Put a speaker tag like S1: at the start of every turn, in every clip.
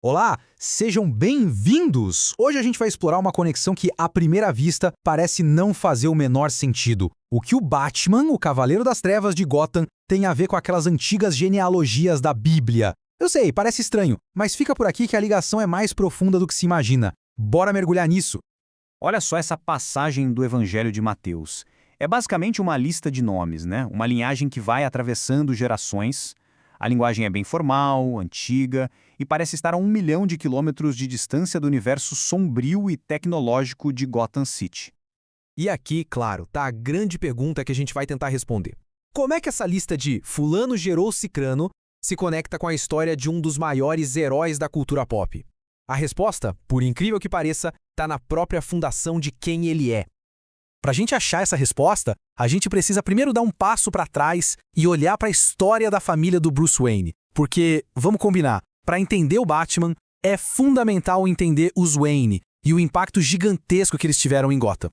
S1: Olá, sejam bem-vindos! Hoje a gente vai explorar uma conexão que, à primeira vista, parece não fazer o menor sentido. O que o Batman, o Cavaleiro das Trevas de Gotham, tem a ver com aquelas antigas genealogias da Bíblia. Eu sei, parece estranho, mas fica por aqui que a ligação é mais profunda do que se imagina. Bora mergulhar nisso!
S2: Olha só essa passagem do Evangelho de Mateus. É basicamente uma lista de nomes, né? Uma linhagem que vai atravessando gerações. A linguagem é bem formal, antiga e parece estar a 1 milhão de quilômetros de distância do universo sombrio e tecnológico de Gotham City.
S3: E aqui, claro, tá a grande pergunta que a gente vai tentar responder. Como é que essa lista de fulano gerou cicrano se conecta com a história de um dos maiores heróis da cultura pop? A resposta, por incrível que pareça, tá na própria fundação de quem ele é. Para a gente achar essa resposta, a gente precisa primeiro dar um passo para trás e olhar para a história da família do Bruce Wayne. Porque, vamos combinar, para entender o Batman, é fundamental entender os Wayne e o impacto gigantesco que eles tiveram em Gotham.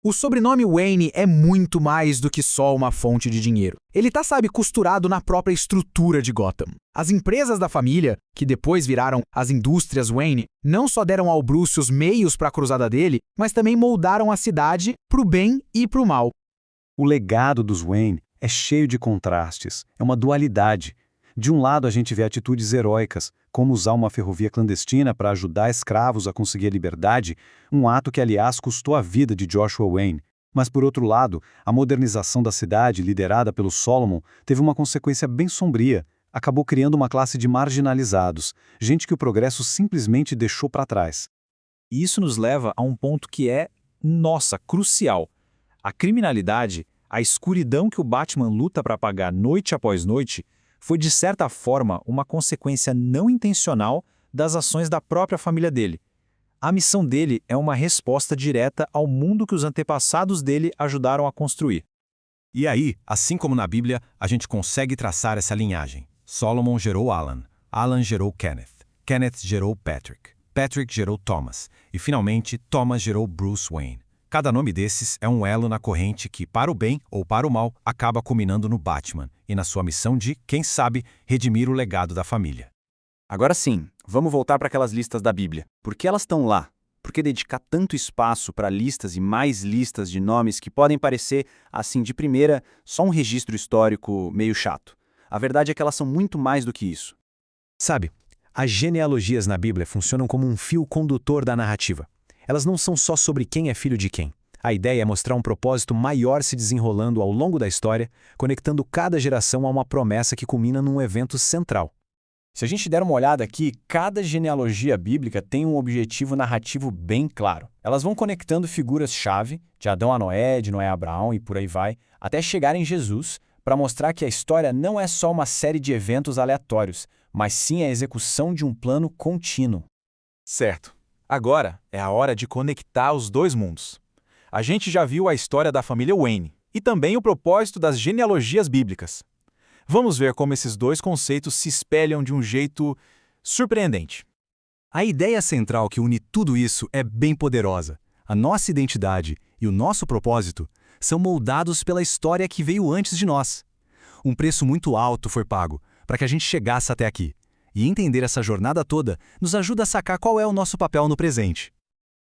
S3: O sobrenome Wayne é muito mais do que só uma fonte de dinheiro. Ele tá, costurado na própria estrutura de Gotham. As empresas da família, que depois viraram as indústrias Wayne, não só deram ao Bruce os meios para a cruzada dele, mas também moldaram a cidade pro bem e pro mal.
S4: O legado dos Wayne é cheio de contrastes, é uma dualidade. De um lado, a gente vê atitudes heróicas, como usar uma ferrovia clandestina para ajudar escravos a conseguir a liberdade, um ato que, aliás, custou a vida de Joshua Wayne. Mas, por outro lado, a modernização da cidade, liderada pelo Solomon, teve uma consequência bem sombria. Acabou criando uma classe de marginalizados, gente que o progresso simplesmente deixou para trás.
S2: E isso nos leva a um ponto que é, crucial. A criminalidade, a escuridão que o Batman luta para apagar noite após noite, foi, de certa forma, uma consequência não intencional das ações da própria família dele. A missão dele é uma resposta direta ao mundo que os antepassados dele ajudaram a construir.
S5: E aí, assim como na Bíblia, a gente consegue traçar essa linhagem. Solomon gerou Alan, Alan gerou Kenneth, Kenneth gerou Patrick, Patrick gerou Thomas, e finalmente Thomas gerou Bruce Wayne. Cada nome desses é um elo na corrente que, para o bem ou para o mal, acaba culminando no Batman e na sua missão de, quem sabe, redimir o legado da família.
S2: Agora sim, vamos voltar para aquelas listas da Bíblia. Por que elas estão lá? Por que dedicar tanto espaço para listas e mais listas de nomes que podem parecer, assim de primeira, só um registro histórico meio chato? A verdade é que elas são muito mais do que isso.
S3: As genealogias na Bíblia funcionam como um fio condutor da narrativa. Elas não são só sobre quem é filho de quem. A ideia é mostrar um propósito maior se desenrolando ao longo da história, conectando cada geração a uma promessa que culmina num evento central.
S2: Se a gente der uma olhada aqui, cada genealogia bíblica tem um objetivo narrativo bem claro. Elas vão conectando figuras-chave, de Adão a Noé, de Noé a Abraão e por aí vai, até chegar em Jesus, para mostrar que a história não é só uma série de eventos aleatórios, mas sim a execução de um plano contínuo.
S6: Certo. Agora é a hora de conectar os dois mundos. A gente já viu a história da família Wayne e também o propósito das genealogias bíblicas. Vamos ver como esses dois conceitos se espelham de um jeito surpreendente.
S1: A ideia central que une tudo isso é bem poderosa. A nossa identidade e o nosso propósito são moldados pela história que veio antes de nós. Um preço muito alto foi pago para que a gente chegasse até aqui. E entender essa jornada toda nos ajuda a sacar qual é o nosso papel no presente.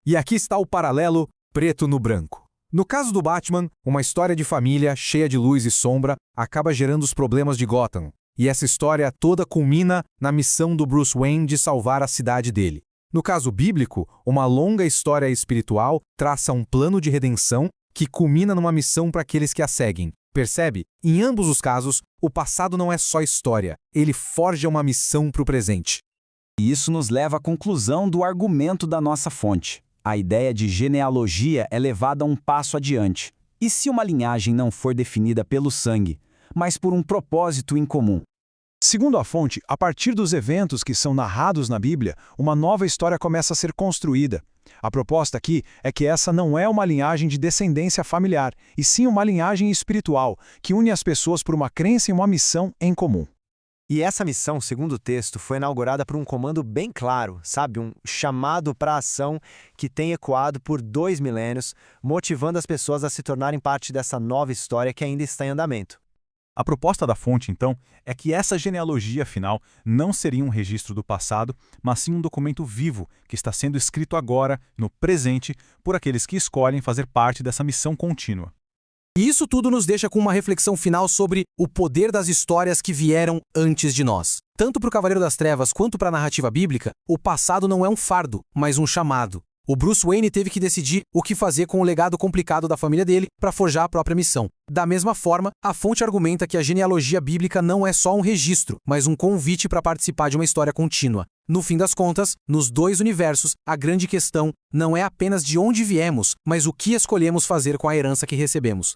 S1: E aqui está o paralelo preto no branco. No caso do Batman, uma história de família cheia de luz e sombra acaba gerando os problemas de Gotham. E essa história toda culmina na missão do Bruce Wayne de salvar a cidade dele. No caso bíblico, uma longa história espiritual traça um plano de redenção que culmina numa missão para aqueles que a seguem. Percebe? Em ambos os casos, o passado não é só história, ele forja uma missão para o presente.
S4: E isso nos leva à conclusão do argumento da nossa fonte. A ideia de genealogia é levada um passo adiante. E se uma linhagem não for definida pelo sangue, mas por um propósito em comum?
S7: Segundo a fonte, a partir dos eventos que são narrados na Bíblia, uma nova história começa a ser construída. A proposta aqui é que essa não é uma linhagem de descendência familiar, e sim uma linhagem espiritual, que une as pessoas por uma crença e uma missão em comum.
S8: E essa missão, segundo o texto, foi inaugurada por um comando bem claro, um chamado para a ação que tem ecoado por 2 milênios, motivando as pessoas a se tornarem parte dessa nova história que ainda está em andamento.
S6: A proposta da fonte, então, é que essa genealogia final não seria um registro do passado, mas sim um documento vivo que está sendo escrito agora, no presente, por aqueles que escolhem fazer parte dessa missão contínua.
S3: E isso tudo nos deixa com uma reflexão final sobre o poder das histórias que vieram antes de nós. Tanto para o Cavaleiro das Trevas quanto para a narrativa bíblica, o passado não é um fardo, mas um chamado. O Bruce Wayne teve que decidir o que fazer com o legado complicado da família dele para forjar a própria missão. Da mesma forma, a fonte argumenta que a genealogia bíblica não é só um registro, mas um convite para participar de uma história contínua. No fim das contas, nos dois universos, a grande questão não é apenas de onde viemos, mas o que escolhemos fazer com a herança que recebemos.